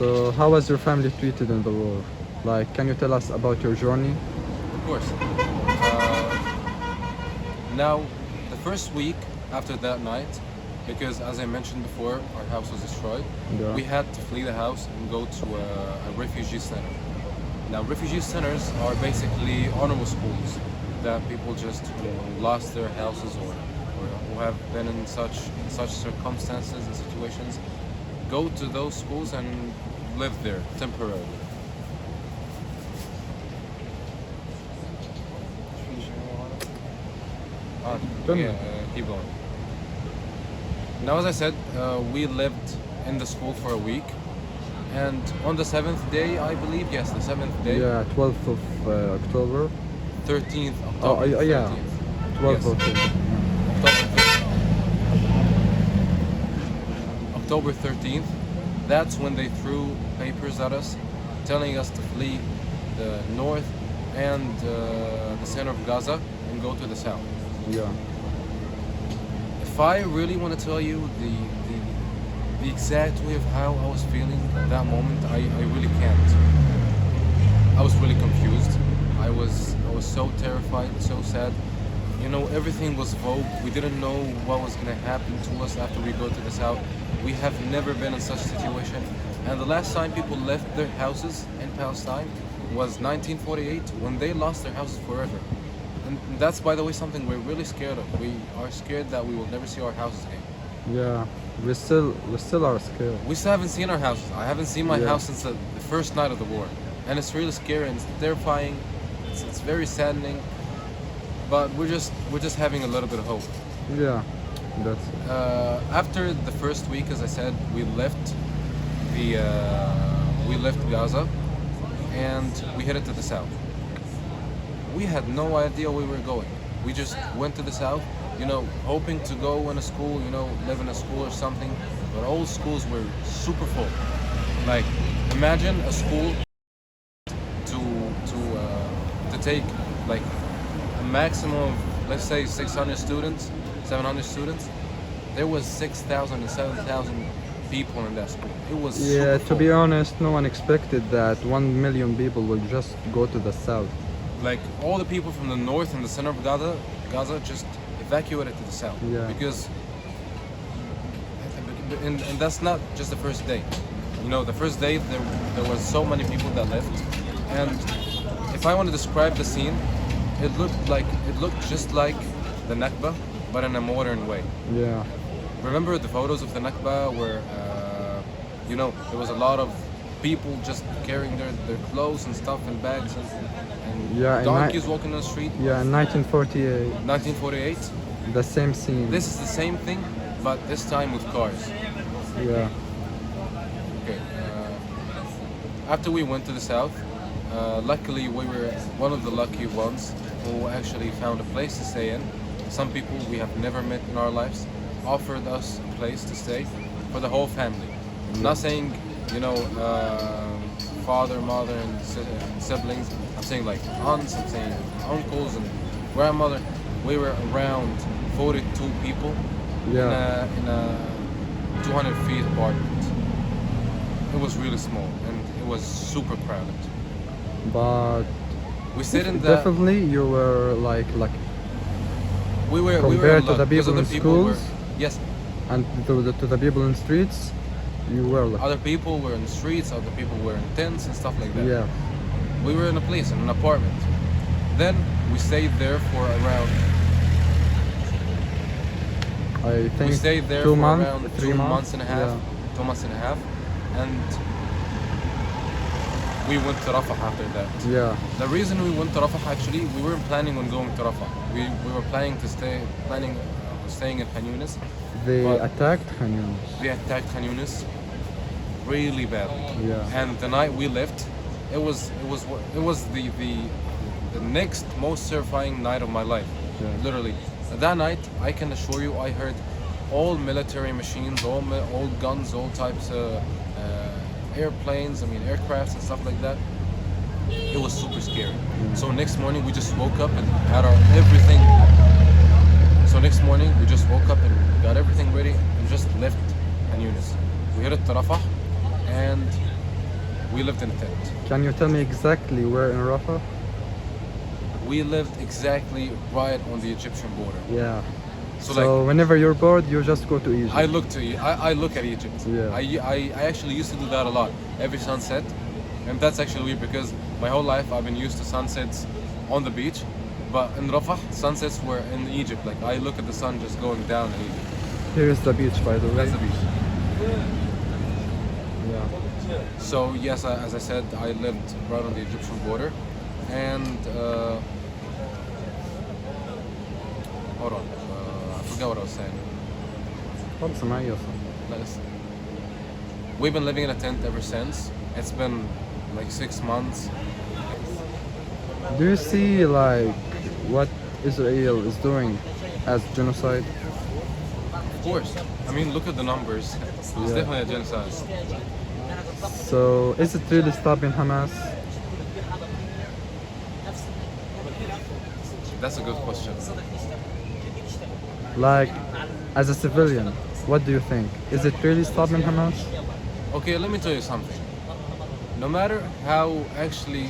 So how was your family treated in the war? Like, can you tell us about your journey? Of course. Now, the first week after that night, because as I mentioned before, our house was destroyed, Yeah. we had to flee the house and go to a refugee center. Now, refugee centers are basically honorable schools that people just lost their houses or who have been in such circumstances and situations go to those schools and live there temporarily. Keep going. Now, as I said, we lived in the school for a week, and on the 7th day, I believe, yes, the 7th day, Yeah, 12th of October. 13th Oh, October, yeah, 13th. 12th Yes. October 13th, that's when they threw papers at us, telling us to flee the north and the center of Gaza and go to the south. Yeah. If I really want to tell you the exact way of how I was feeling at that moment, I really can't. I was really confused. I was so terrified, so sad. You know, everything was vogue. We didn't know what was gonna happen to us after we go to the south. We have never been in such a situation. And the last time people left their houses in Palestine was 1948, when they lost their houses forever. And that's, by the way, something we're really scared of. We are scared that we will never see our houses again. Yeah. We still are scared. We still haven't seen our houses. I haven't seen my Yeah. house since the first night of the war. And it's really scary and it's terrifying. It's very saddening. But we're just having a little bit of hope. Yeah. That's After the first week, as I said, we left Gaza and we headed to the south. We had no idea where we were going. We just went to the south, you know, hoping to go in a school, you know, live in a school or something. But all schools were super full. Like, imagine a school to take like a maximum of, let's say, 600 students, 700 students. There was 6,000 and 7,000 people in that school. It was yeah. super To full. be honest, no one expected that 1 million people will just go to the south. Like, all the people from the north and the center of Gaza just evacuated to the south. Yeah. Because, and that's not just the first day. You know, the first day there was so many people that left, and if I want to describe the scene, it looked just like the Nakba, but in a modern way. Yeah. Remember the photos of the Nakba where, you know, there was a lot of people just carrying their clothes and stuff in bags and Yeah, and donkeys walking on the street. Yeah, in 1948, 1948. the same scene. This is the same thing, but this time with cars. Yeah. Okay. After we went to the south, luckily we were one of the lucky ones who actually found a place to stay in. Some people we have never met in our lives offered us a place to stay for the whole family. I'm not saying, you know, father, mother, and siblings. I'm saying like aunts, I'm saying uncles and grandmother. We were around 42 people Yeah. in a 200 feet apartment. It was really small and it was super crowded. But We stayed in the. definitely you were like lucky. We were compared to lucky the because people other in people were. schools? Yes, And to the people in streets, you were lucky. other people were in the streets, other people were in tents and stuff like that. Yeah. We were in a place, in an apartment. Then we stayed there for around. I think We stayed there 2 for months, around 3 2 months. months and a half. Yeah. 2 months and a half, and we went to Rafah after that. Yeah. The reason we went to Rafah, actually, we weren't planning on going to Rafah. We were planning staying in Khan Yunis. They But- attacked Khan Yunis. We attacked Khan Yunis really badly. Yeah. And the night we left, it was the next most terrifying night of my life. Yeah. Literally. That night, I can assure you, I heard all military machines, all guns, all types of airplanes, aircrafts and stuff like that. It was super scary. So next morning, we just woke up and had our everything. So next morning, we just woke up and got everything ready and just left Khan Yunis. We headed to Rafah, and We lived in a tent. Can you tell me exactly where in Rafah? We lived exactly right on the Egyptian border. Yeah. So, So whenever you're bored, you just go to Egypt. I look at Egypt. Yeah. I actually used to do that a lot every sunset, and that's actually weird because my whole life I've been used to sunsets on the beach, but in Rafah sunsets were in Egypt. Like I look at the sun just going down in Egypt. Here is the beach, by the way. That's the beach. Yeah. So yes, as I said, I lived right on the Egyptian border, and hold on, I forgot what I was saying. خلص معي أصلاً. We've been living in a tent ever since. It's been like 6 months. Do you see like what Israel is doing as genocide? Of course. I mean, look at the numbers. It's Yeah. definitely a genocide. So is it really stopping Hamas? That's a good question. Like, as a civilian, what do you think? Is it really stopping Hamas? Okay, let me tell you something. No matter how actually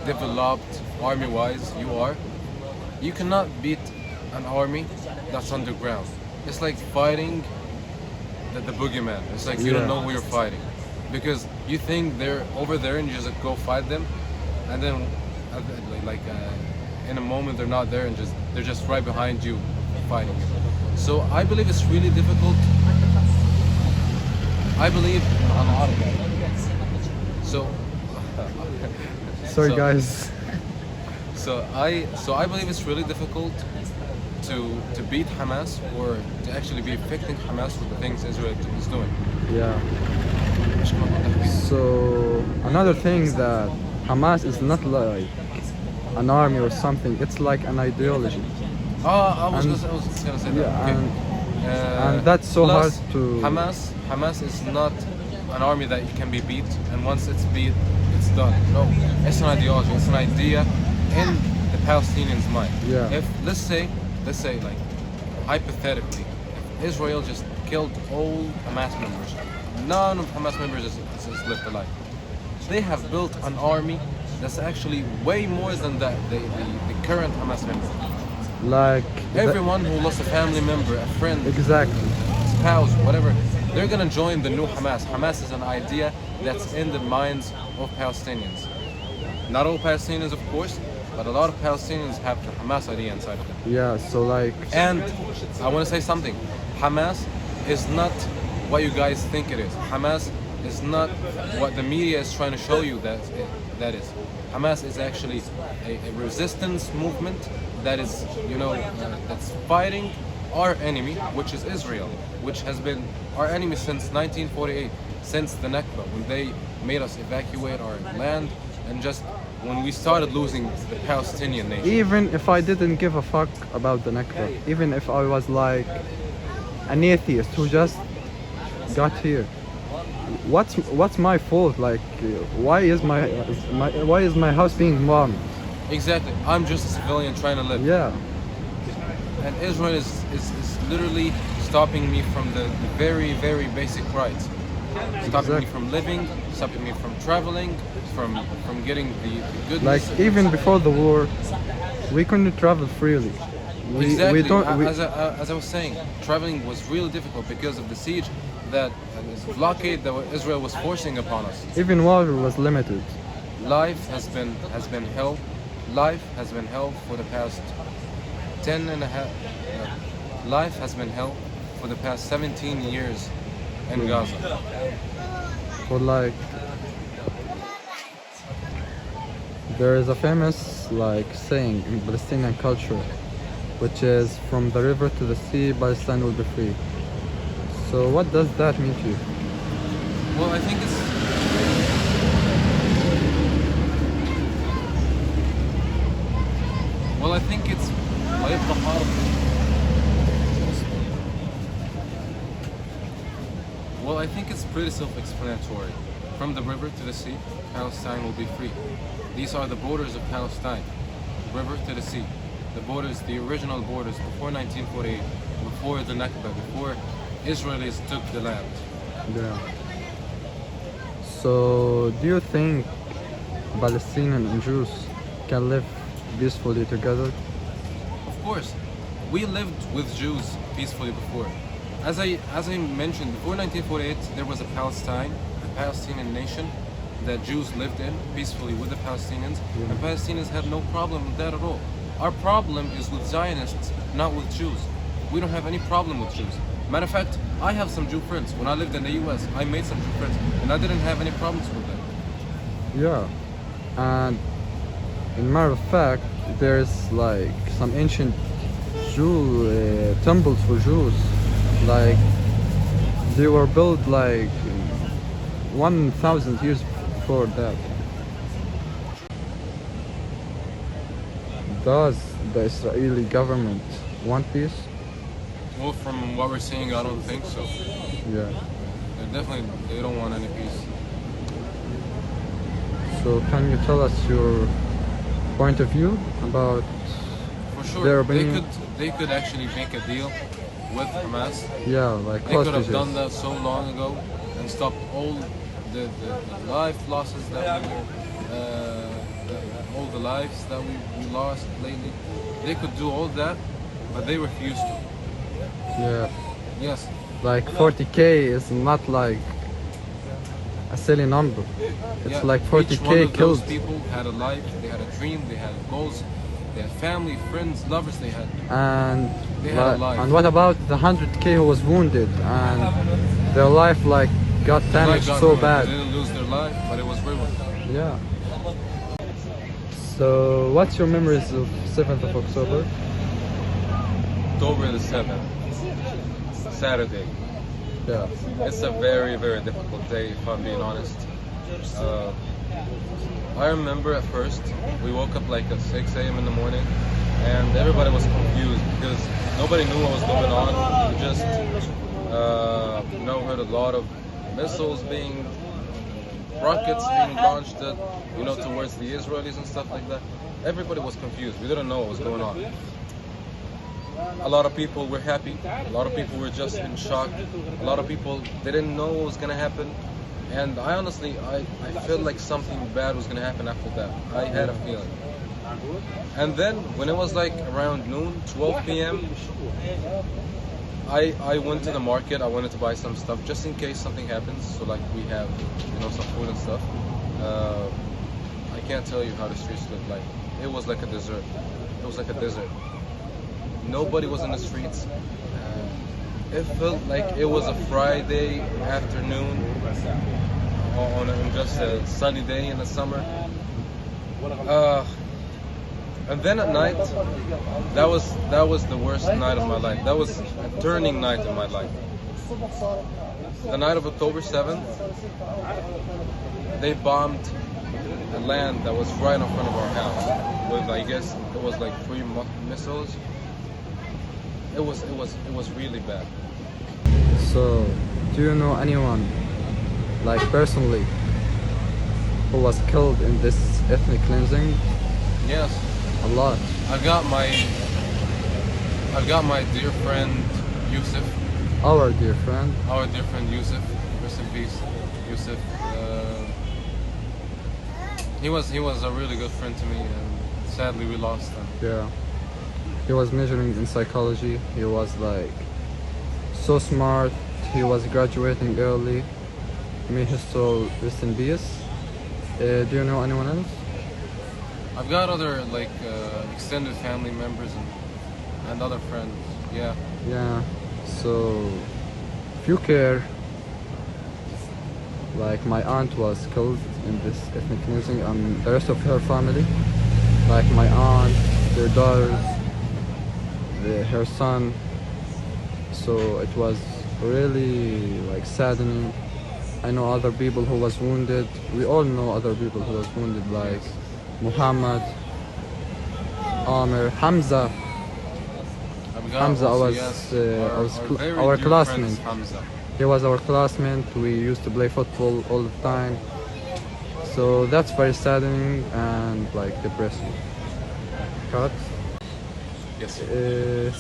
developed army-wise you are, you cannot beat an army that's underground. It's like fighting the boogeyman. It's like you don't Yeah. know who you're fighting. Because you think they're over there and you just go fight them, and then in a moment they're not there and they're just right behind you fighting you. So I believe it's really difficult. I believe a lot of that. So Sorry So- guys. so I believe it's really difficult to beat Hamas or to actually be affecting Hamas with the things Israel is doing. Yeah. So another thing that Hamas is not like an army or something. It's like an ideology. I was gonna say that. Yeah, Okay. and that's so Plus, hard to. Hamas is not an army that you can be beat, and once it's beat, it's done. No, it's an ideology. It's an idea in the Palestinians' mind. Yeah. If let's say like hypothetically, if Israel just killed all Hamas members, none of Hamas members is left alive. They have built an army that's actually way more than the current Hamas members. Like Everyone who lost a family member, a friend, exactly. spouse, whatever, they're gonna join the new Hamas. Hamas is an idea that's in the minds of Palestinians. Not all Palestinians, of course, but a lot of Palestinians have the Hamas idea inside of them. Yeah. So like. And I want to say something. Hamas is not what you guys think it is. Hamas is not what the media is trying to show you that is. Hamas is actually a resistance movement that is, that's fighting our enemy, which is Israel, which has been our enemy since 1948, since the Nakba, when they made us evacuate our land, and just when we started losing the Palestinian nation. Even if I didn't give a fuck about the Nakba, even if I was like an atheist who just got here, what's my fault? Like, why is my house being bombed? Exactly. I'm just a civilian trying to live. Yeah, And Israel is literally stopping me from the very, very basic rights. Stopping me Exactly. from living, stopping me from traveling, from getting the goodness. like even before the war, we couldn't travel freely. Exactly. We don't. As I was saying, traveling was really difficult because of the siege, that this blockade that Israel was forcing upon us. Even water was limited. Life has been hell. Life has been hell for the past 10 and a half. Life has been hell for the past 17 years in Gaza. But like, there is a famous like saying in Palestinian culture, which is from the river to the sea, Palestine will be free. So what does that mean to you? Well, I think it's. Well, I think it's. Well, I think it's pretty self-explanatory. From the river to the sea, Palestine will be free. These are the borders of Palestine. River to the sea. The borders, the original borders before 1948, before the Nakba, before Israelis took the land. Yeah. So, do you think Palestinian and Jews can live peacefully together? Of course, we lived with Jews peacefully before. As I mentioned, before 1948, there was a Palestinian nation that Jews lived in peacefully with the Palestinians, and Palestinians had no problem with that at all. Our problem is with Zionists, not with Jews. We don't have any problem with Jews. Matter of fact, I have some Jew friends. When I lived in the US, I made some Jew friends, and I didn't have any problems with them. Yeah, and in matter of fact, there's like some ancient Jew temples for Jews. Like they were built like 1,000 years before that. Does the Israeli government want peace? Well, from what we're seeing, I don't think so. Yeah. They don't want any peace. So can you tell us your point of view about For sure, their opinion? they could actually make a deal with Hamas. Yeah, like They could have hostages. done that so long ago and stopped all the life losses that all the lives that we lost lately. They could do all that, but they refused to. Yeah, Yes, like 40K is not like a silly number. It's yeah, like each one 40K of killed. those people had a life, they had a dream, they had goals, they had family, friends, lovers. They had. And They had a life. and what about the 100K who was wounded and their life like got damaged Got so ruined. bad? They didn't lose their life, but it was ruined. Yeah. So what's your memories of 7th of October? October the 7th, Saturday. Yeah. It's a very, very difficult day, if I'm being honest. I remember at first, we woke up like at 6 a.m. in the morning, and everybody was confused because nobody knew what was going on. We just, heard a lot of missiles rockets being launched at, towards the Israelis and stuff like that. Everybody was confused. We didn't know what was going on. A lot of people were happy. A lot of people were just in shock. A lot of people didn't know what was going to happen. And I honestly, I felt like something bad was going to happen after that. I had a feeling. And then when it was like around noon, 12 p.m., I went to the market. I wanted to buy some stuff just in case something happens. So like we have, some food and stuff. I can't tell you how the streets looked like. It was like a desert. It was like a desert. Nobody was in the streets. It felt like it was a Friday afternoon on just a sunny day in the summer. And then at night, that was the worst night of my life. That was a turning night in my life. The night of October 7th, they bombed the land that was right in front of our house with, I guess, it was like 3 missiles. It was really bad. So, do you know anyone, like personally, who was killed in this ethnic cleansing? Yes, A lot. I've got my dear friend Yusuf. Our dear friend. Our dear friend Yusuf. Rest in peace, Yusuf. He was a really good friend to me, and sadly we lost him. Yeah. He was majoring in psychology. He was like so smart. He was graduating early. May his soul rest in peace. Do you know anyone else? I've got other extended family members and other friends. Yeah. Yeah. So, if you care, like my aunt was killed in this ethnic cleansing, and the rest of her family, like my aunt, their daughters, her son. So it was really like saddening. I know other people who was wounded. We all know other people who was wounded, like Muhammad, Amir, Hamza. I've got Hamza also, was, yes, our our very dear classmate. friend Hamza. He was our classmate. We used to play football all the time. So that's very saddening and like depressing. Cut. Yes.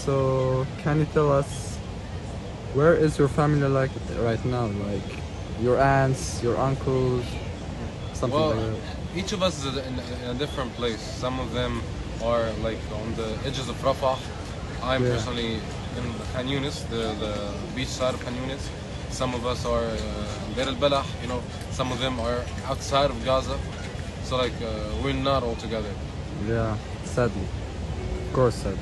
So can you tell us where is your family like right now? Like your aunts, your uncles, something Well, like that. each of us is in a different place. Some of them are like on the edges of Rafah. I'm Yeah. personally in Khan Yunis, the beach side of Khan Yunis. Some of us are in Deir al-Balah, you know. Some of them are outside of Gaza. So like we're not all together. Yeah, sadly. Of course, sadly.